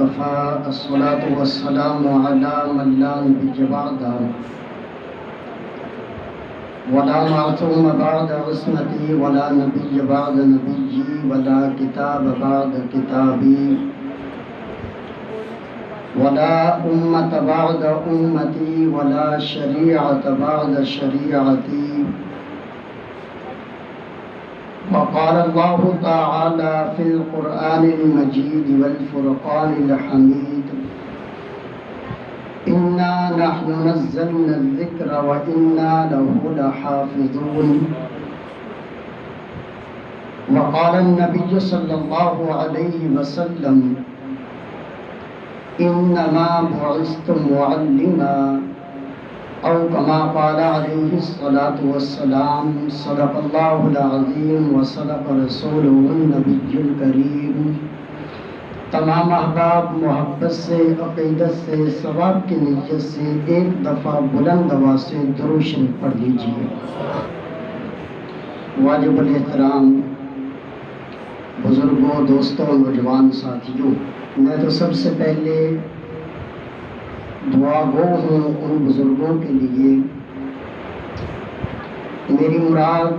وكفى الصلاة والسلام على من لا نبي بعده ولا معصوم بعد عصمتي ولا نبي بعد نبيي ولا كتاب بعد كتابي ولا أمة بعد أمتي ولا شريعة بعد شريعتي. وقال الله تعالى في القرآن المجيد والفرقان الحميد: إنا نحن نزلنا الذكر وإنا له لحافظون. وقال النبي صلى الله عليه وسلم: إنما بعثت معلما، أو كما قال عليه الصلاة والسلام. صدق الله العظيم وصدق رسوله النبي الكريم. تمام احباب محبت سے، عقیدت سے، ثواب کی نیت سے ایک دفعہ بلند آواز سے درود شریف پڑھ لیجیے۔ واجب الاحترام بزرگوں، دوستوں، نوجوان ساتھیوں، میں تو سب سے پہلے دعا گو ہوں ان بزرگوں کے لیے۔ میری مراد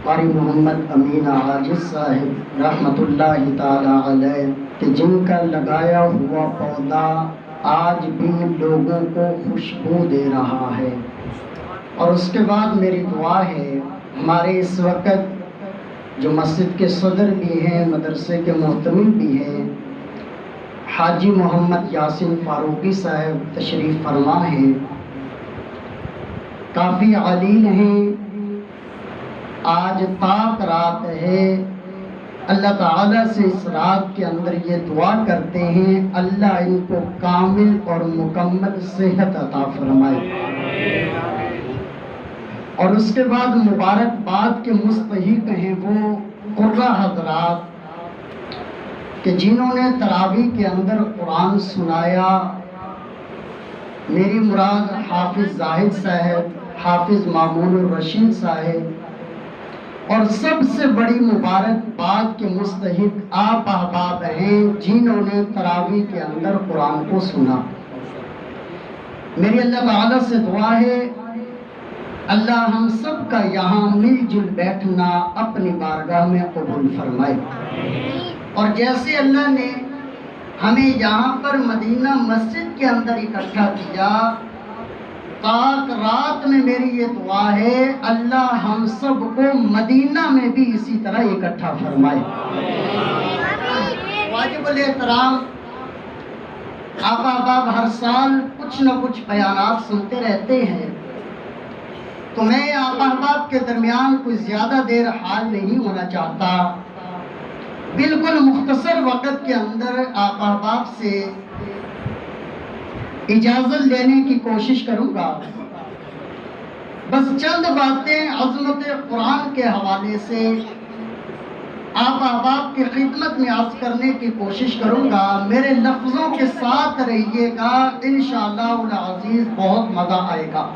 قاری محمد امین عاجز صاحب رحمۃ اللہ تعالی علیہ کہ جن کا لگایا ہوا پودا آج بھی لوگوں کو خوشبو دے رہا ہے۔ اور اس کے بعد میری دعا ہے ہمارے اس وقت جو مسجد کے صدر بھی ہیں، مدرسے کے محتمل بھی ہیں، حاجی محمد یاسین فاروقی صاحب تشریف فرما ہیں، کافی علیل ہیں، آج طاق رات ہے۔ اللہ تعالیٰ سے اس رات کے اندر یہ دعا کرتے ہیں اللہ ان کو کامل اور مکمل صحت عطا فرمائے۔ اور اس کے بعد مبارکباد کے مستحق ہیں وہ قرہ حضرات کہ جنہوں نے تراویح کے اندر قرآن سنایا۔ میری مراد حافظ زاہد صاحب، حافظ مامون الرشید صاحب، اور سب سے بڑی مبارکباد کے مستحق آپ احباب ہیں جنہوں نے تراویح کے اندر قرآن کو سنا۔ میری اللہ تعالیٰ سے دعا ہے اللہ ہم سب کا یہاں مل جل بیٹھنا اپنی بارگاہ میں قبول فرمائے۔ اور جیسے اللہ نے ہمیں یہاں پر مدینہ مسجد کے اندر اکٹھا کیا، طاق رات میں میری یہ دعا ہے اللہ ہم سب کو مدینہ میں بھی اسی طرح اکٹھا فرمائے۔ واجب الاحترام آپ احباب ہر سال کچھ نہ کچھ بیانات سنتے رہتے ہیں، تو میں آپ احباب کے درمیان کوئی زیادہ دیر حال نہیں ہونا چاہتا، بالکل مختصر وقت کے اندر آپ احباب سے اجازت لینے کی کوشش کروں گا۔ بس چند باتیں عظمت قرآن کے حوالے سے آپ احباب کی خدمت میں عرض کرنے کی کوشش کروں گا۔ میرے لفظوں کے ساتھ رہیے گا، انشاءاللہ العزیز بہت مزہ آئے گا۔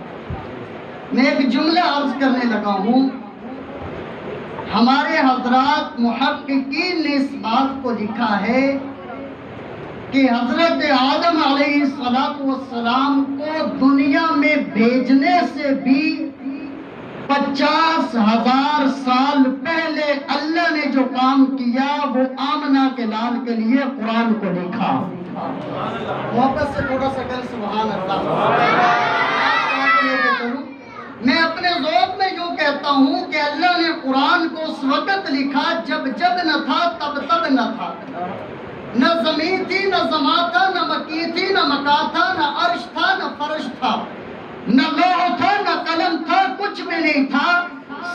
میں ایک جملہ عرض کرنے لگا ہوں، ہمارے حضرات محققین نے اس بات کو لکھا ہے کہ حضرت آدم علیہ السلام کو دنیا میں بھیجنے سے بھی 50,000 سال پہلے اللہ نے جو کام کیا وہ آمنہ کے لال کے لیے قرآن کو لکھا۔ محبت سے تھوڑا سا کر سبحان اللہ۔ میں اپنے ذوق میں یوں کہتا ہوں کہ اللہ نے قرآن کو اس وقت لکھا جب جب نہ تھا، تب تب نہ تھا، نہ زمین تھی، نہ زمان تھا، نہ مکی تھی، نہ مکا تھا، نہ عرش تھا، نہ فرش تھا، نہ لوح تھا، نہ قلم تھا، کچھ بھی نہیں تھا،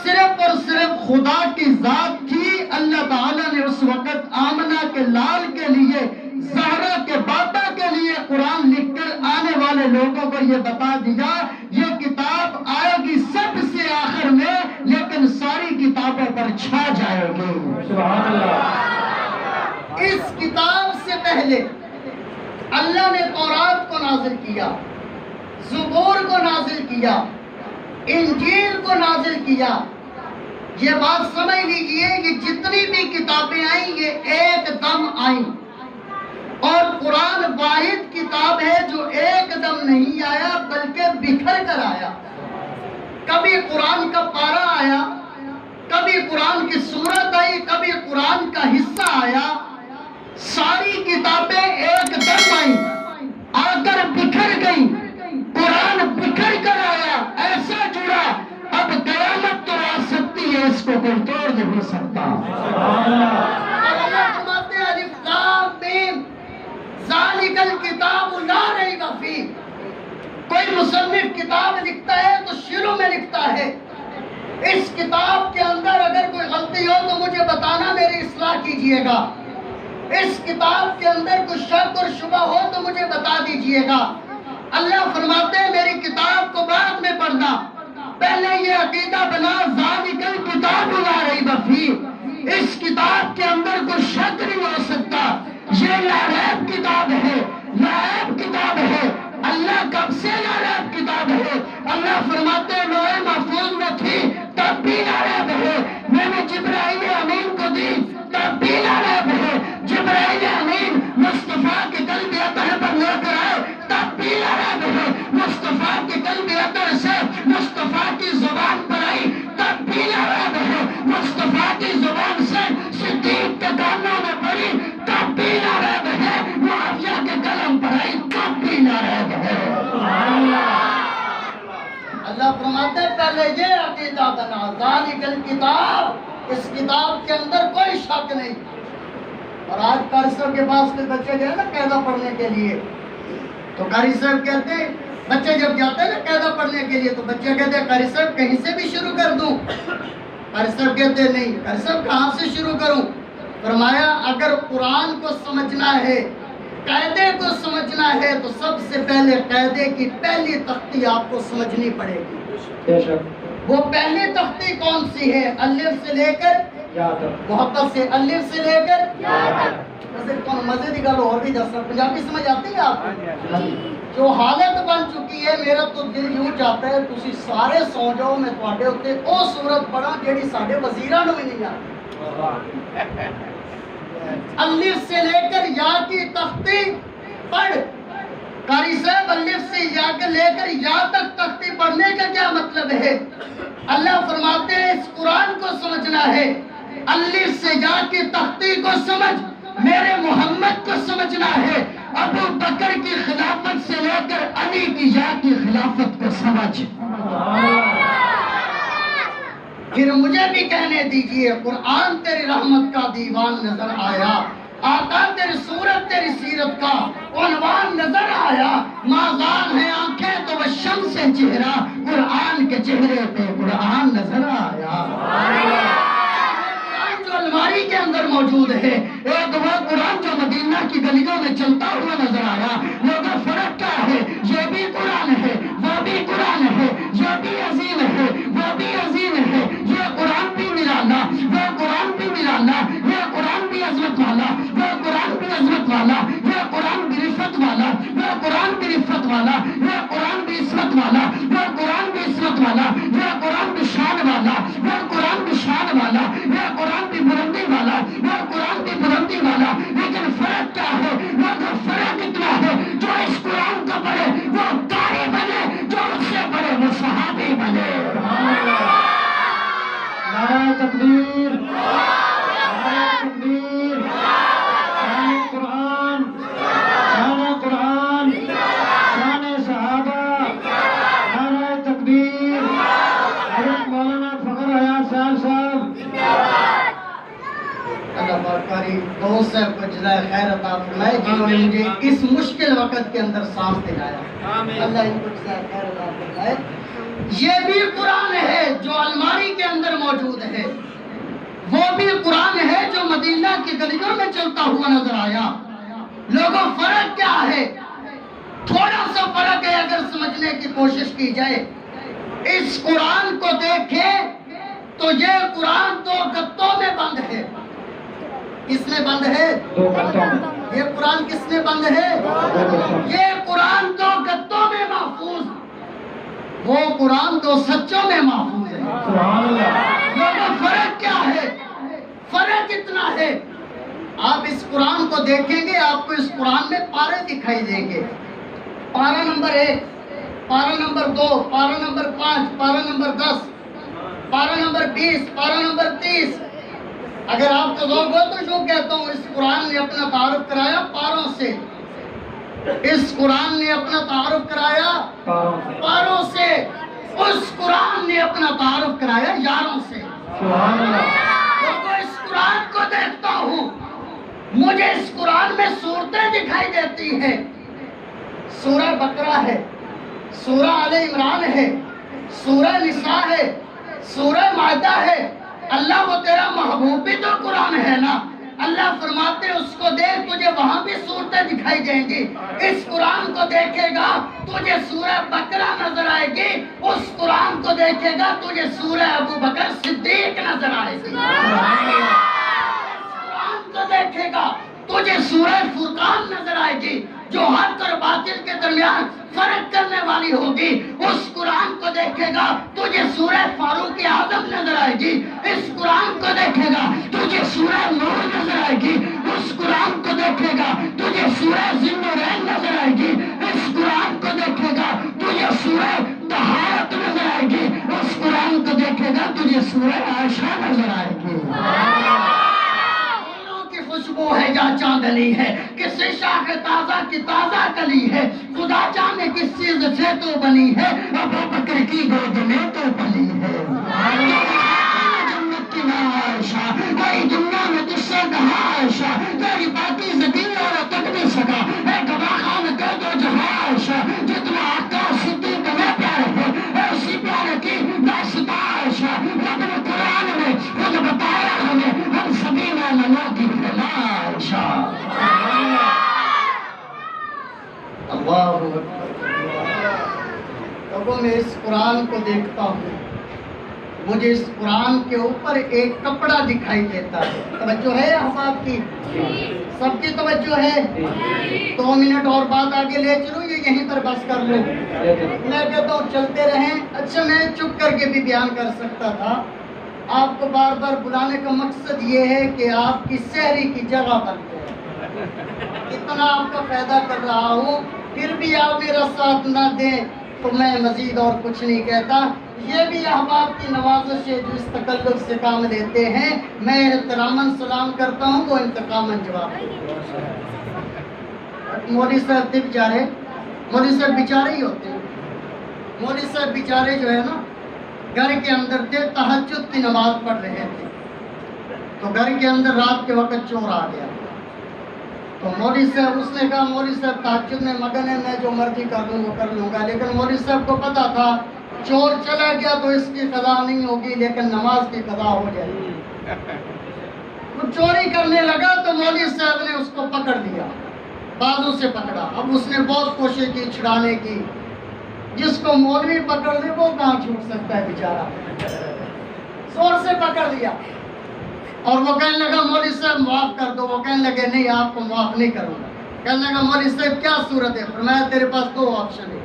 صرف اور صرف خدا کی ذات تھی۔ اللہ تعالیٰ نے اس وقت آمنہ کے لال کے لیے، زہرا کے بابا کے لیے قرآن لکھ کر آنے والے لوگوں کو یہ بتا دیا یہ کتاب آئے گی سب سے آخر میں، لیکن ساری کتابوں پر چھا جائے گی۔ سبحان اللہ۔ اس کتاب سے پہلے اللہ نے تورات کو نازل کیا، زبور کو نازل کیا، انجیل کو نازل کیا۔ یہ بات سمجھ لیجئے کہ جتنی بھی کتابیں آئیں یہ ایک دم آئیں، اور قرآن واحد کتاب ہے جو ایک دم نہیں آیا بلکہ بکھر کر آیا. کبھی قرآن کا پارہ آیا، کبھی قرآن کی سورت آئی، کبھی قرآن کا حصہ آیا. ساری کتابیں ایک دم آئیں، آ کر بکھر گئیں. قرآن بکھر کر آیا، ایسا جڑا اب قیامت تو آ سکتی ہے، اس کو کوئی توڑ نہیں سکتا. اللہ فرماتے ہیں الف لام میم ذالک الکتاب لا ریب فیہ. کوئی مصنف کتاب لکھتا ہے تو شروع میں لکھتا ہے اس کتاب کے اندر اگر کوئی غلطی ہو تو مجھے بتانا، میری اصلاح کیجئے گا. اس کتاب کے اندر کوئی شک اور شبہ ہو تو مجھے بتا دیجئے گا. اللہ فرماتے ہیں میری کتاب کو بعد میں پڑھنا، پہلے یہ عقیدہ بنا ذالک الکتاب لا ریب فیہ. اس کتاب کے اندر کوئی شک نہیں ہو سکتا، یہ لا ریب کتاب ہے، لا ریب کتاب ہے. اللہ کب سے لا ریب کتاب ہے؟ اللہ فرماتے ہیں لوح محفوظ میں تھی تب بھی لا ریب ہے. میں نے جبرائیل امین کو دی تب بھی لا ریب ہے. جبرائیل امین مصطفیٰ کے قلب اطہر پر لے کر آئے تب بھی لا ریب ہے. مصطفیٰ کے قلب اطہر سے مصطفیٰ کی زبان پر آئی تب بھی لا ریب ہے. مصطفیٰ کی زبان سے صدیق کے کانوں میں پڑی تب بھی لا ریب ہے. معاویہ کے قلم پر آئی تب بھی لا ریب ہے. اللہ فرماتے ہیں پہلے یہ عقیدہ بنا ذالک الکتاب، اس کتاب کے اندر کوئی شک نہیں. اور آج قاری صاحب کے پاس کے بچے گئے نا قاعدہ پڑھنے کے لیے تو قاری صاحب کہتے ہیں، بچے جب جاتے ہیں نا قاعدہ پڑھنے کے لیے تو بچے کہتے ہیں قاری صاحب کہیں سے بھی شروع کر دوں؟ قاری صاحب کہتے ہیں نہیں. قاری صاحب کہاں سے شروع کروں؟ فرمایا اگر قرآن کو سمجھنا ہے، قاعدے کو سمجھنا ہے تو سب سے پہلے قاعدے کی پہلی تختی آپ کو سمجھنی پڑے گی. وہ پہلی تختی کون سی ہے؟ الف سے لے کر یا تک. محبت سے الف سے لے کر یا تک. ویسے کون مزے دی گل اور بھی دس پنجابی سمجھ آتی ہے آپ کو؟ جو حالت بن چکی ہے میرا تو دل یوں چاہتا ہے تسی سارے سو جاؤ، میں تواڈے اوتے او سورت پڑھاں جیڑی ساڈے وزیراں نوں بھی نہیں آتی. الف سے لے کر یا کی تختی پڑھ. قاری صاحب الف سے یا کے لے کر یا تک تختی پڑھنے کا کیا مطلب ہے؟ اللہ فرماتے ہیں اس قرآن کو سمجھنا ہے، الف سے یا کی تختی کو سمجھ، میرے محمد کو سمجھنا ہے، ابو بکر کی خلافت سے لے کر علی کی یا کی خلافت کو سمجھ. پھر مجھے بھی کہنے دیجئے قرآن تیری رحمت کا دیوان نظر آیا، آقا تیری صورت تیری سیرت کا عنوان نظر آیا. مازال ہے آنکھیں تو وہ شمس چہرہ، قرآن کے چہرے پہ قرآن نظر آیا. قرآن جو الماری کے اندر موجود ہے، ایک وہ قرآن جو مدینہ کی گلیوں میں چلتا ہوا نظر آیا. مگر فرق کیا ہے؟ یہ بھی قرآن ہے، وہ بھی قرآن ہے، یہ بھی عظیم ہے، وہ بھی عظیم ہے. یہ قرآن بھی نرالا، وہ قرآن بھی نرالا. یہ قرآن بھی عظمت والا، وہ قرآن بھی عظمت والا. یہ قرآن بھی رفت والا، وہ قرآن بھی رفت والا. یہ قرآن بھی عصمت والا، وہ قرآن بھی عصمت والا. یہ قرآن بھی شان والا، وہ قرآن بھی شان والا. یہ قرآن بھی بلندی والا، وہ قرآن بھی بلندی والا. لیکن فرق کیا ہے؟ وہ فرق اتنا ہے جو اس قرآن کو پڑھے وہ قاری بنے، جو اس سے پڑھے وہ صحابی بنے. نعرہ تکبیر، نعرہ تکبیر، شان قرآن، شان قرآن، شان صحابہ. نعرہ تکبیر. حضرت مولانا فخر حیات صاحب صاحب. اللہ پاک قاری دوست صاحب کو جزائے خیر عطا فرمائے جنہوں نے مجھے اس مشکل وقت کے اندر سانس دلایا. اللہ ان کو جزائے خیر عطا فرمائے. یہ بھی قرآن ہے جو الماری کے اندر موجود ہے، وہ بھی قرآن ہے جو مدینہ کی گلیوں میں چلتا ہوا نظر آیا. لوگوں فرق کیا ہے؟ تھوڑا سا فرق ہے اگر سمجھنے کی کوشش کی جائے. اس قرآن کو دیکھیں تو یہ قرآن دو گتوں میں بند ہے. کس میں بند ہے؟ دو گتوں. یہ قرآن کس میں بند ہے؟ یہ قرآن دو گتوں میں محفوظ، وہ قرآن دو سچوں میں محفوظ ہے. سبحان اللہ. فرق کیا ہے؟ فرق اتنا ہے آپ اس قرآن کو دیکھیں گے آپ کو اس قرآن میں پارے دکھائی دیں گے. پارہ نمبر 1، پارہ نمبر 2، پارہ نمبر 5، پارہ نمبر 10، پارہ نمبر 20، پارہ نمبر 30. اگر آپ کو ذوق ہو تو جو کہتا ہوں، اس قرآن نے اپنا تعارف کرایا پاروں سے. اس قرآن نے اپنا تعارف کرایا پاروں سے. اس قرآن نے اپنا تعارف کرایا یاروں سے. جب میں اس قرآن کو دیکھتا ہوں مجھے اس قرآن میں صورتیں دکھائی دیتی ہیں. سورہ بقرہ ہے، سورہ آل عمران ہے، سورہ نساء ہے، سورہ مائدہ ہے. اللہ وہ تیرا محبوب بھی تو قرآن ہے نا. اللہ فرماتے اس کو دیکھ، تجھے وہاں بھی صورتیں دکھائی دیں گی. اس قرآن کو دیکھے گا تجھے سورہ بقرہ نظر آئے گی. اس قرآن کو دیکھے گا تجھے سورہ ابو بکر صدیق نظر آئے گی. اس قرآن کو دیکھے گا تجھے سورہ فرقان نظر آئے گی، جو حق اور باطل کے درمیان فرق کرنے والی ہوگی. اس قرآن کو دیکھے گا تجھے سورہ فاروق اعظم نظر آئے گی. اس قرآن کو دیکھے گا تجھے سورہ نور نظر آئے گی. اس قرآن کو دیکھے گا تجھے سورہ ذی-النورین نظر آئے گی. اس قرآن کو دیکھے گا تجھے سورہ طہارت نظر آئے گی. اس قرآن کو دیکھے گا تجھے سورہ عائشہ نظر آئے گی. خوشبو ہے یا چاندنی ہے، کسی شاخ تازہ کی تازہ کلی ہے. خدا جانے کس چیز سے تو بنی ہے، ابو بکر کی گود میں تو پلی ہے. جنت کی ماں عائشہ، کوئی دنیا میں تجھ سے کہا عائشہ، تیری باقی زمین اور تک نہیں سکا. اے گواہ خان کہہ دو جہاں عائشہ، جتنا آقا صدیق میں پیار ہے، ایسی پیار کی داستاں عائشہ. رب نے قرآن میں خود بتایا ہمیں، ہم سبھی مومنوں کی اللہ اکبر. میں اس قرآن کو دیکھتا ہوں مجھے اس قرآن کے اوپر ایک کپڑا دکھائی دیتا ہے. توجہ ہے احباب کی؟ سب کی توجہ ہے؟ 2 منٹ اور بات آگے لے چلوں یا یہیں پر بس کر لوں؟ میں کہتا ہوں چلتے رہیں. اچھا میں چپ کر کے بھی بیان کر سکتا تھا. آپ کو بار بار بلانے کا مقصد یہ ہے کہ آپ کی سحری کی جگہ بن جائے. اتنا آپ کا فائدہ کر رہا ہوں، پھر بھی آپ میرا ساتھ نہ دیں تو میں مزید اور کچھ نہیں کہتا. یہ بھی احباب کی نوازش ہے جو اس تکلف سے کام لیتے ہیں. میں احتراماً سلام کرتا ہوں، وہ انتقاماً جواب دیتے ہیں. مولوی صاحب تھے بیچارے، مولوی صاحب بیچارے ہی ہوتے ہیں. مولوی صاحب بیچارے جو ہے نا گھر کے اندر تھے، تہجد کی نماز پڑھ رہے تھے. تو گھر کے اندر رات کے وقت چور آ گیا. تو مولوی صاحب، اس نے کہا مولوی صاحب تہجد میں مگن ہے، میں جو مرضی کر لوں وہ کر لوں گا. لیکن مولوی صاحب کو پتا تھا چور چلا گیا تو اس کی قضا نہیں ہوگی لیکن نماز کی قضا ہو جائے گی. وہ چوری کرنے لگا تو مولوی صاحب نے اس کو پکڑ لیا، بازو سے پکڑا. اب اس نے بہت کوشش کی چھڑانے کی. جس کو مولوی پکڑ لے وہ کہاں چھوٹ سکتا ہے بیچارہ. زور سے پکڑ لیا اور وہ کہنے لگا مولوی صاحب معاف کر دو. وہ کہنے لگے نہیں، آپ کو معاف نہیں کروں گا. کہنے لگا مولوی صاحب کیا صورت ہے؟ فرمایا تیرے پاس 2 آپشن ہے.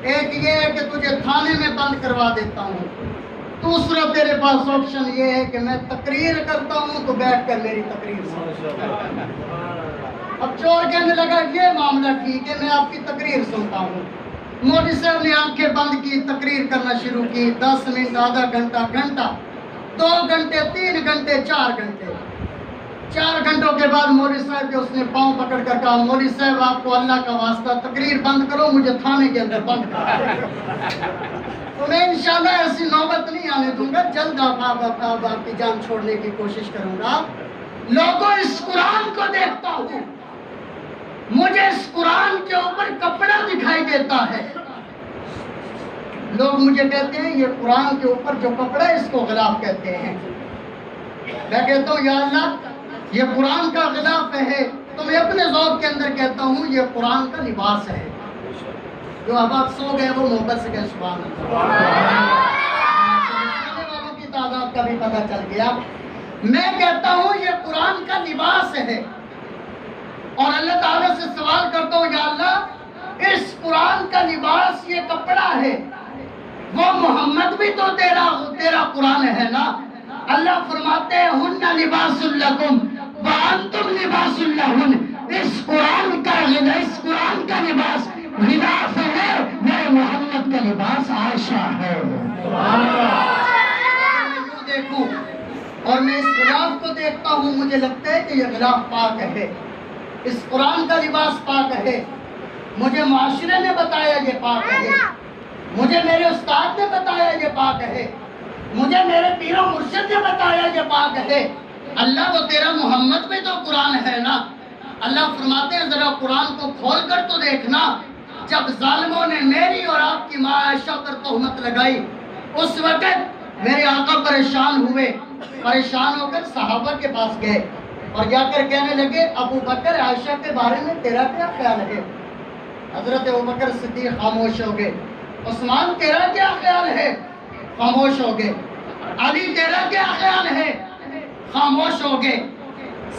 ایک یہ ہے کہ تجھے تھانے میں بند کروا دیتا ہوں. دوسرا تیرے پاس آپشن یہ ہے کہ میں تقریر کرتا ہوں تو بیٹھ کر میری تقریر سن. اب چور کہنے لگا یہ معاملہ ٹھیک ہے، میں آپ کی تقریر سنتا ہوں. مولوی صاحب نے آنکھیں بند کی، تقریر کرنا شروع کی. 10 منٹ، آدھا گھنٹہ، گھنٹہ، 2 گھنٹے، 3 گھنٹے، 4 گھنٹے. 4 گھنٹوں کے بعد مولوی صاحب کے اس نے پاؤں پکڑ کر کہا مولوی صاحب آپ کو اللہ کا واسطہ تقریر بند کرو، مجھے تھانے کے اندر بند کرو. تو میں انشاءاللہ ایسی نوبت نہیں آنے دوں گا. جلد آپ کی جان چھوڑنے کی کوشش کروں گا. لوگوں اس قرآن کو دیکھتا ہوں، مجھے اس قرآن کے اوپر کپڑا دکھائی دیتا ہے. لوگ مجھے کہتے ہیں یہ قرآن کے اوپر جو کپڑا ہے اس کو غلاف کہتے ہیں. میں کہتا ہوں یا اللہ یہ قرآن کا غلاف ہے. تو میں اپنے ذوق کے اندر کہتا ہوں یہ قرآن کا لباس ہے. جو اب آپ سو گئے وہ محبت سے کہیں سبحان اللہ. سونے والوں کی تعداد کا بھی پتہ چل گیا. میں کہتا ہوں یہ قرآن کا لباس ہے اور اللہ تعالیٰ سے سوال کرتا ہوں یا اللہ اس قرآن کا لباس یہ کپڑا ہے، وہ محمد بھی تو تیرا قرآن ہے نا. اللہ فرماتے ہیں ہن لباس لکم وَأَنْتُمْ لِبَاسٌ لَهُنَّ، اس قرآن کا لباس غلاف ہے، میرے محمد کا لباس عائشہ ہے۔ میں یوں دیکھوں اور میں اس غلاف کو دیکھتا ہوں، مجھے لگتا ہے کہ یہ غلاف پاک ہے، اس قرآن کا لباس پاک ہے۔ مجھے معاشرے نے بتایا یہ پاک ہے، مجھے میرے استاد نے بتایا یہ پاک ہے، مجھے میرے پیر و مرشد نے بتایا یہ پاک ہے۔ اللہ وہ تیرا محمد میں تو قرآن ہے نا۔ اللہ فرماتے ہیں ذرا قرآن کو کھول کر تو دیکھنا، جب ظالموں نے میری اور آپ کی ماں عائشہ پر تہمت لگائی، اس وقت میرے آقا پریشان ہوئے، پریشان ہو کر صحابہ کے پاس گئے اور جا کر کہنے لگے ابو بکر عائشہ کے بارے میں تیرا کیا خیال ہے؟ حضرت ابو بکر صدیق خاموش ہو گئے۔ عثمان تیرا کیا خیال ہے؟ خاموش ہو گئے۔ علی تیرا کیا خیال ہے؟ خاموش ہو گئے۔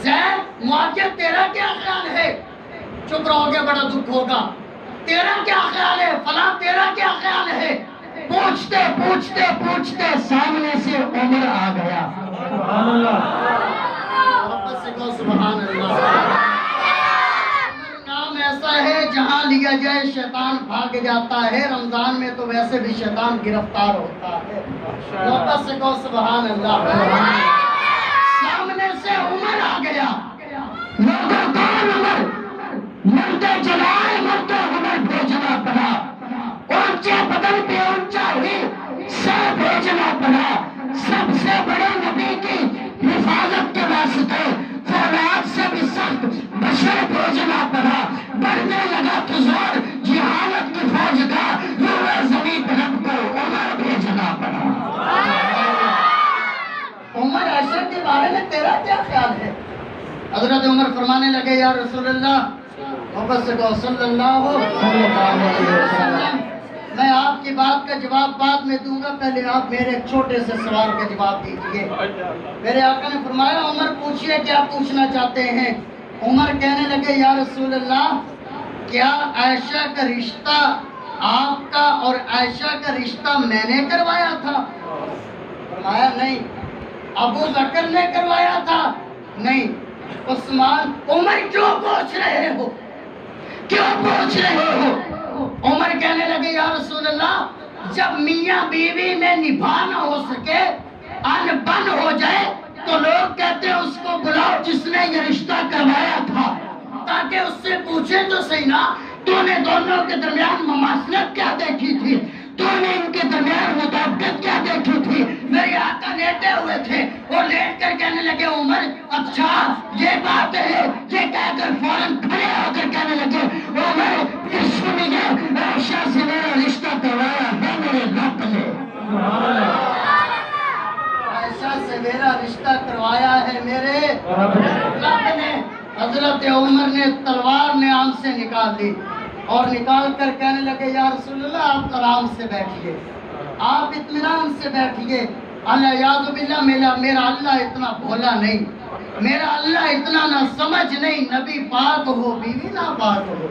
زید معاویہ تیرا کیا خیال ہے؟ چپ رہو گے بڑا دکھ ہوگا۔ تیرا کیا خیال ہے؟ فلاں تیرا کیا خیال ہے؟ پوچھتے پوچھتے پوچھتے سامنے سے عمر آ گیا۔ محبت سے کہو سبحان اللہ۔ نام ایسا ہے جہاں لیا جائے شیطان بھاگ جاتا ہے، رمضان میں تو ویسے بھی شیطان گرفتار ہوتا ہے۔ محبت سے کہو سبحان اللہ۔ سامنے سے عمر آ گیا۔ لوگوں کون عمر؟ مرتے جلائے مرتے عمر بھیجنا پڑا، اونچے بدن پہ اونچا ہی سے بھیجنا پڑا، سب سے بڑے نبی کی حفاظت کے واسطے فولاد سے بھی سخت بشر بھیجنا پڑا، بڑھنے لگا تزور جہالت کی فوج کا، روئے زمین پہ رب کو عمر بھیجنا پڑا۔ عمر عائشہ کے بارے میں تیرا کیا خیال ہے؟ حضرت عمر فرمانے لگے یا رسول اللہ، محبت سے کہو صلی اللہ علیہ وسلم، میں آپ کی بات کا جواب بعد میں دوں گا، پہلے آپ میرے ایک چھوٹے سے سوال کا جواب دیجئے۔ میرے آقا نے فرمایا عمر پوچھئے کیا پوچھنا چاہتے ہیں؟ عمر کہنے لگے یا رسول اللہ، کیا عائشہ کا رشتہ آپ کا اور عائشہ کا رشتہ میں نے کروایا تھا؟ فرمایا نہیں۔ ابو بکر نے کروایا تھا؟ نہیں۔ عثمان؟ عمر کیوں پوچھ رہے ہو؟ کیوں پوچھ رہے ہو؟ عمر کہنے لگے یا رسول اللہ، جب میاں بیوی میں نبھا نہ ہو سکے، ان بن ہو جائے، تو لوگ کہتے ہیں اس کو بلاؤ جس نے یہ رشتہ کروایا تھا، تاکہ اس سے پوچھے تو صحیح نا تو نے دونوں کے درمیان مماثلت کیا دیکھی تھی، تو نے ان کے درمیان مطابقت کیا دیکھی تھی۔ میرے آقا لیٹے ہوئے تھے اور لیٹ کر کہنے لگے عمر اچھا یہ بات ہے، یہ کہہ کر فوراً کھڑے ہو کر کہنے لگے عمر یہ سنیے، عائشہ سے میرا رشتہ کروایا ہے میرے رب نے، عائشہ سے میرا رشتہ کروایا ہے میرے رب نے۔ حضرت عمر نے تلوار نیام سے نکال لی اور نکال کر کہنے لگے یا رسول اللہ آپ آرام سے بیٹھیے، آپ اطمینان سے بیٹھیے، اللہ یاد باللہ میرا اللہ اتنا بھولا نہیں، میرا اللہ اتنا نہ سمجھ نہیں، نبی پاک ہو بیوی نہ پاک ہو،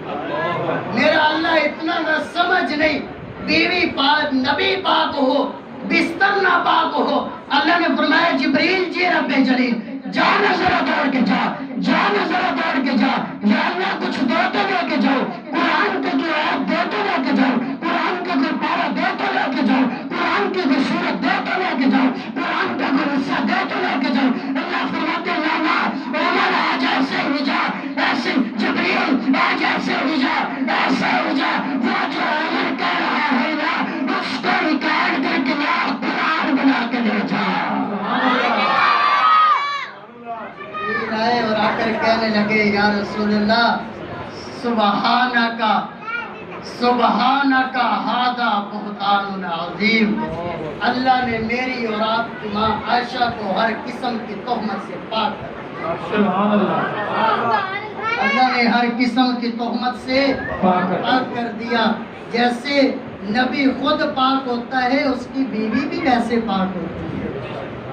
میرا اللہ اتنا نہ سمجھ نہیں، بیوی پاک نبی پاک ہو بستر نہ پاک ہو۔ اللہ نے فرمایا جبریل جی رب جلیل جا نہ ذرا دوڑ کے جا، جا نہ ذرا دوڑ کے جا، یا اللہ کچھ دو تو لے کے جاؤ، قرآن کا کوئی آیت دے تو لے کے جاؤ، قرآن کا کوئی پارہ دے تو لے کے جاؤ، قرآن کی کوئی سورت دے تو لے کے جاؤ، قرآن کا کوئی حصہ دے تو لے کے جاؤ۔ اللہ فرماتے ہیں لانا عمر آج ایسے ہی جا، ایسے جبریل آج ایسے ہی جا، ایسے ہی جا، وہ جو عمر کہہ رہا ہے نا اس کو ریکارڈ کر کے لا، قرآن بنا کے لے جا۔ آئے اور آ کر کہنے لگے یا رسول اللہ سبحانکا سبحانکا ھذا بہتان عظیم، اللہ نے میری اور آپ کی ماں عائشہ کو ہر قسم کی تہمت سے پاک کر دیا، اللہ نے ہر قسم کی تہمت سے پاک کر دیا۔ جیسے نبی خود پاک ہوتا ہے اس کی بیوی بھی ویسے پاک ہوتی ہے،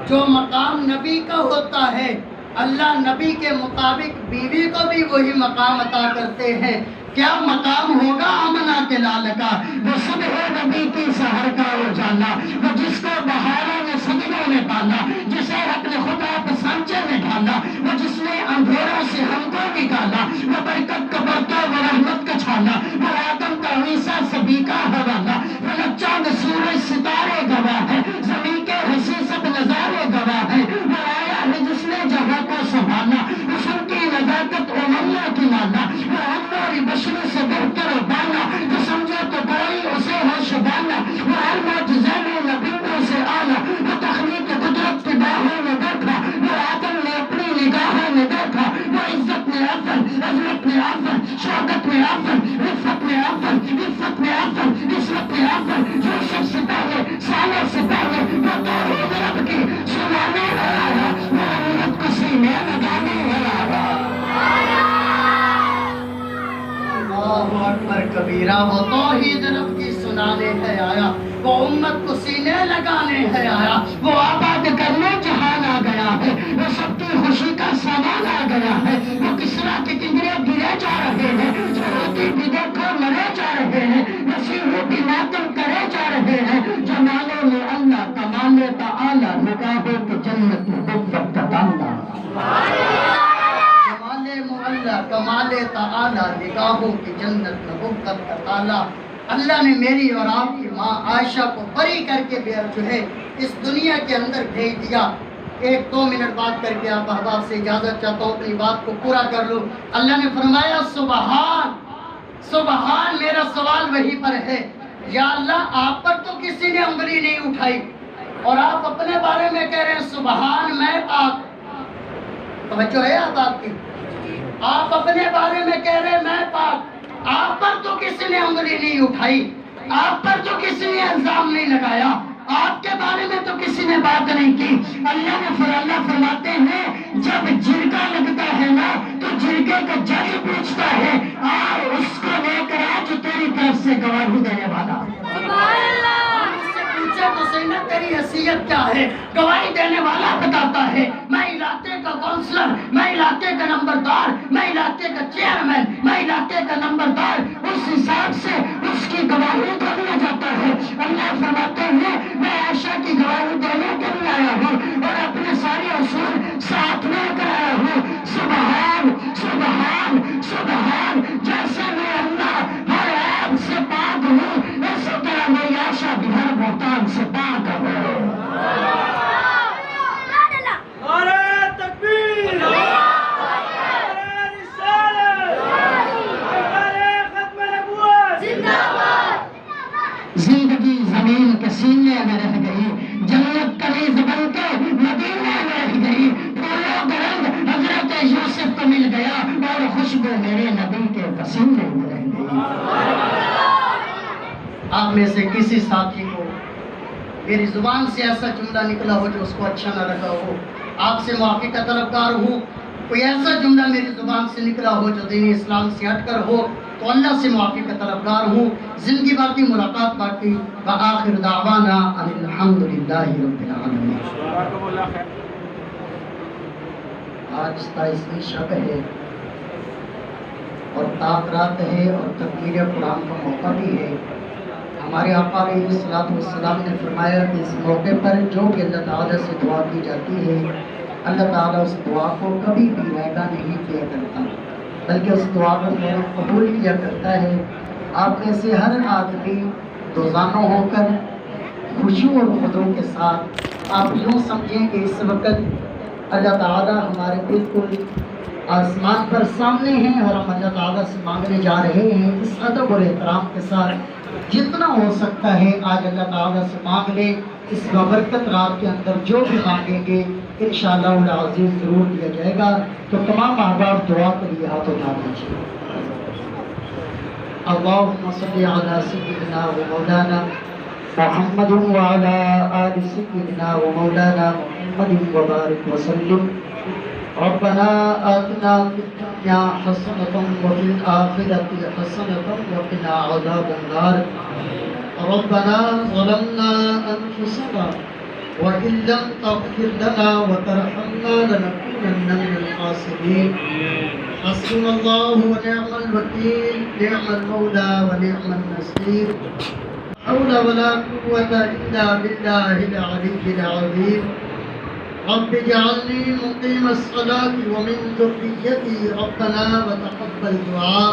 جو مقام نبی کا ہوتا ہے اللہ نبی کے مطابق بیوی کو بھی وہی مقام عطا کرتے ہیں۔ کیا مقام ہوگا آمنہ کے لال کا، وہ صبح نبی کی سحر کا اجالا، وہ جس کو بہاروں نے سجدوں نے پالا، جسے حق نے خدا پہ سانچے میں ڈالا، وہ جس نے کبیرہ ہو توحید رب کی سنانے ہے آیا، وہ امت کو سینے لگانے ہے آیا، وہ آباد کرنے جہان آ گیا ہے، وہ سب کی خوشی کا سامان آ گیا ہے، وہ کسرا کے کنجرے گرے جا رہے ہیں، جو روٹی بگڑ کر مرے جا رہے ہیں، نصیحوں کی ماتم کرے جا رہے ہیں، جمالے میں اللہ کمال تعالی نگاہوں کی جنت میں غربت کا تالا۔ جمال معلیٰ کمال تعالی نگاہوں کی جنت میں غربت کا تالا۔ اللہ نے میری اور آپ کی ماں عائشہ کو بری کر کے جو ہے اس دنیا کے اندر بھیج دیا۔ ایک دو منٹ بات کر کے آپ احباب سے اجازت چاہتا ہوں، اپنی بات کو پورا کر لوں۔ اللہ نے فرمایا سبحان سبحان، میرا سوال وہی پر ہے، یا اللہ آپ پر تو کسی نے انگلی نہیں اٹھائی اور آپ اپنے بارے میں کہہ رہے ہیں سبحان میں پاک۔ توجہ ہے آپ کی؟ آپ اپنے بارے میں کہہ رہے ہیں میں پاک، آپ پر تو کسی نے انگلی نہیں اٹھائی، آپ پر تو کسی نے الزام نہیں لگایا، آپ کے بارے میں تو کسی نے بات نہیں کی۔ اللہ فرماتے ہیں جب جرگہ لگتا ہے نا تو جرگے کا جج پوچھتا ہے آؤ اس کو لے کر آ جو تیری طرف سے گواہی دینے والا۔ تو صحیح نا، تیری حیثیت کیا ہے؟ گواہی دینے والا بتاتا ہے میں علاقے کا کونسلر، میں علاقے کا نمبردار، میں علاقے کا چیئرمین، میں علاقے کا نمبردار، اس حساب سے اس کی گواہی دیا جاتا ہے۔ اللہ فرماتے ہیں میں عائشہ کی گواہی دینے کے لیے آیا ہوں اور اپنے سارے اصول ساتھ میں کرایا ہوں۔ سبحان سبحان سبحان، جیسے میں اللہ ہر عیب سے پاک ہوں، اسی طرح میں عائشہ بھی ہر بہتان سے پاک ہوں۔ زندگی زمین کے سینے میں رہ گئی، جنت کنیز بن کے مدینے میں رہ گئی، پھولوں کا رنگ حضرت یوسف کو مل گیا اور خوشبو میرے نبی کے پسینے میں رہ گئی۔ آپ میں سے کسی ساتھی کو میری زبان سے ایسا جملہ نکلا ہو جو اس کو اچھا نہ لگا ہو، آپ سے معافی کا طلبگار ہوں، کوئی ایسا جملہ میری زبان سے نکلا ہو جو دین اسلام سے ہٹ کر ہو تو اللہ سے معافی کا طلبگار ہوں۔ زندگی باقی ملاقات باقی، وآخر دعوانا ان الحمدللہ رب العالمین۔ آج 27ویں شب ہے اور تاخرات ہے اور تکبیر قرآن کا موقع بھی ہے۔ ہمارے آقا علیہ الصلوۃ والسلام نے فرمایا کہ اس موقع پر جو بھی اللہ تعالیٰ سے دعا کی جاتی ہے اللہ تعالیٰ اس دعا کو کبھی بھی رائگاں نہیں کیا کرتا بلکہ اس دعا کو قبول کیا کرتا ہے۔ آپ میں سے ہر آدمی روزانہ ہو کر خشوع اور خضوع کے ساتھ آپ یوں سمجھیں کہ اس وقت اللہ تعالیٰ ہمارے بالکل آسمان پر سامنے ہیں اور ہم اللہ تعالیٰ سے مانگنے جا رہے ہیں۔ اس ادب اور احترام کے ساتھ جتنا ہو سکتا ہے آج اللہ تعالیٰ سے مانگ لیں۔ اس بابرکت رات کے اندر جو بھی مانگیں گے انشاءاللہ العزیز ضرور دیا جائے گا۔ تو تمام احباب دعا کے لیے ہاتھ اٹھا دیجیے۔ اللہم صلی علی سیدنا و مولانا محمد وعلی آل سیدنا و مولانا محمد وبارک وسلم۔ ربنا آتنا فی الدنیا حسنة وفی الآخرة حسنة وقنا عذاب النار۔ ربنا ظلمنا أنفسنا وإن لم تغفر لنا وترحمنا لنكونن من الخاسرين۔ حسبنا الله ونعم الوكيل، نعم المولى ونعم النصير، لا حول ولا قوة إلا بالله العلي العظيم۔ رب اجعلني مقيم الصلاة ومن ذريتي ربنا وتقبل دعاء۔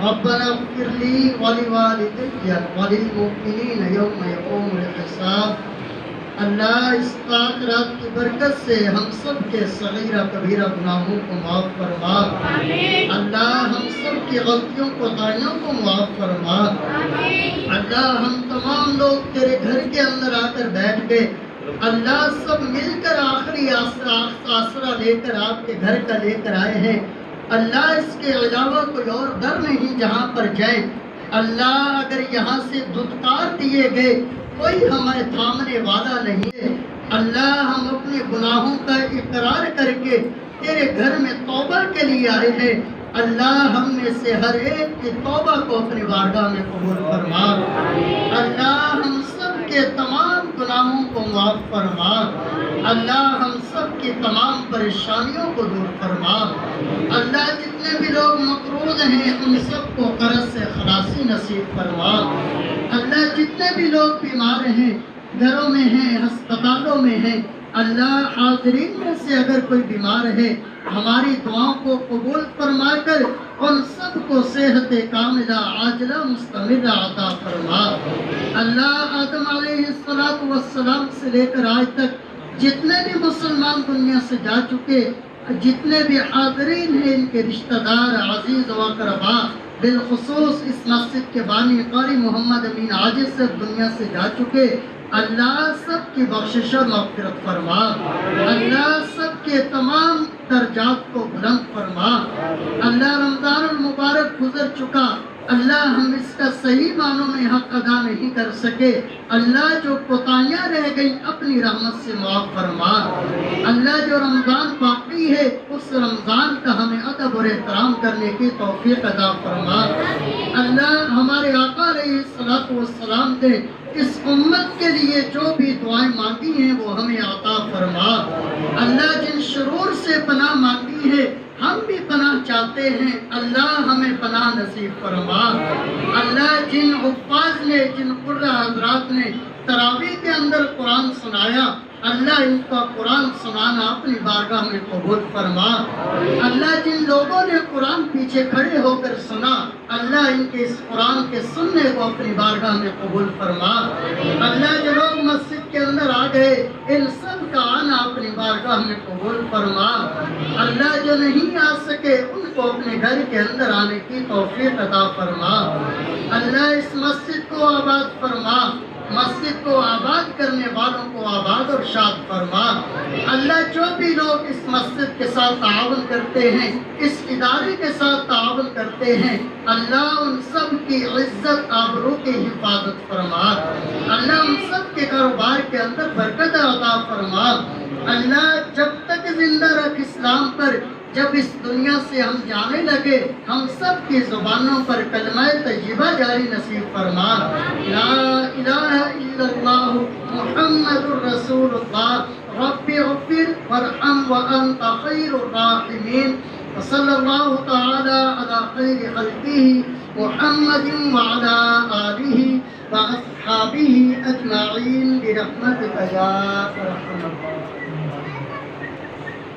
ربنا اغفر لي ولوالدي وللمؤمنين يوم يقوم الحساب۔ اللہ اس رات کی برکت سے ہم سب کے صغیرہ کبیرہ گناہوں کو معاف فرما۔ اللہ ہم سب کی غلطیوں کو خطائیوں کو معاف فرما۔ اللہ ہم تمام لوگ تیرے گھر کے اندر آ کر بیٹھ گئے، اللہ سب مل کر آخری آسرا لے کر آپ کے گھر کا لے کر آئے ہیں۔ اللہ اس کے علاوہ کوئی اور در نہیں جہاں پر جائیں۔ اللہ اگر یہاں سے دھتکار دیے گئے کوئی ہمیں تھامنے والا نہیں ہے۔ اللہ ہم اپنے گناہوں کا اقرار کر کے تیرے گھر میں توبہ کے لیے آئے ہیں۔ اللہ ہم میں سے ہر ایک کی توبہ کو اپنی بارگاہ میں قبول فرما۔ اللہ ہم سب کے تمام گناہوں کو معاف فرما۔ اللہ ہم سب کی تمام پریشانیوں کو دور فرما۔ اللہ جتنے بھی لوگ مقروض ہیں ان سب کو قرض سے خلاصی نصیب فرما۔ اللہ جتنے بھی لوگ بیمار ہیں، گھروں میں ہیں، ہسپتالوں میں ہیں، اللہ حاضرین میں سے اگر کوئی بیمار ہے ہماری دعاؤں کو قبول فرما کر ان سب کو صحت کاملہ عاجلہ مستمرہ عطا فرما۔ اللہ آدم علیہ السلام سے لے کر آج تک جتنے بھی مسلمان دنیا سے جا چکے، جتنے بھی حاضرین ہیں، ان کے رشتہ دار، عزیز و اقربا، بالخصوص اس مسجد کے بانی قاری محمد امین عاجز سے دنیا سے جا چکے، اللہ سب کی بخشش اور مغفرت فرما۔ اللہ سب کے تمام درجات کو بلند فرما۔ اللہ رمضان المبارک گزر چکا، اللہ ہم اس کا صحیح معنوں میں حق ادا نہیں کر سکے، اللہ جو کوتاہیاں رہ گئیں اپنی رحمت سے معاف فرما۔ اللہ جو رمضان باقی ہے اس رمضان کا ہمیں ادب اور احترام کرنے کی توفیق عطا فرما۔ اللہ ہمارے آقا علیہ السلام نے اس امت کے لیے جو بھی دعائیں مانگی ہیں وہ ہمیں عطا فرما۔ اللہ جن شرور سے پناہ مانگی ہے ہم بھی پناہ چاہتے ہیں، اللہ ہمیں پناہ نصیب فرما۔ اللہ جن حفاظ نے، جن قرہ حضرات نے تراویح کے اندر قرآن سنایا، اللہ ان کا قرآن سنانا اپنی بارگاہ میں قبول فرما۔ اللہ جن لوگوں نے قرآن پیچھے کھڑے ہو کر سنا، اللہ ان کے اس قرآن کے سننے کو اپنی بارگاہ میں قبول فرما۔ اللہ جو لوگ مسجد کے اندر آ گئے ان سب کا آنا اپنی بارگاہ میں قبول فرما۔ اللہ جو نہیں آ سکے ان کو اپنے گھر کے اندر آنے کی توفیق عطا فرما۔ اللہ اس مسجد کو آباد فرما، مسجد کو آباد کرنے والوں کو آباد اور شاد فرما۔ اللہ جو بھی لوگ اس مسجد کے ساتھ تعاون کرتے ہیں، اس ادارے کے ساتھ تعاون کرتے ہیں، اللہ ان سب کی عزت آبرو کی حفاظت فرما۔ اللہ ان سب کے کاروبار کے اندر برکت عطا فرما۔ اللہ جب تک زندہ رکھ اسلام پر، جب اس دنیا سے ہم جانے لگے ہم سب کی زبانوں پر کلمہ طیبہ جاری نصیب فرما۔ لا الہ الا اللہ محمد الرسول اللہ رب اغفر وارحم وانت خیر الراحمین وصلی اللہ تعالی علی خیر خلقہ محمد وعلی آلہ واصحابہ اجمعین برحمتک یا ارحم الراحمین۔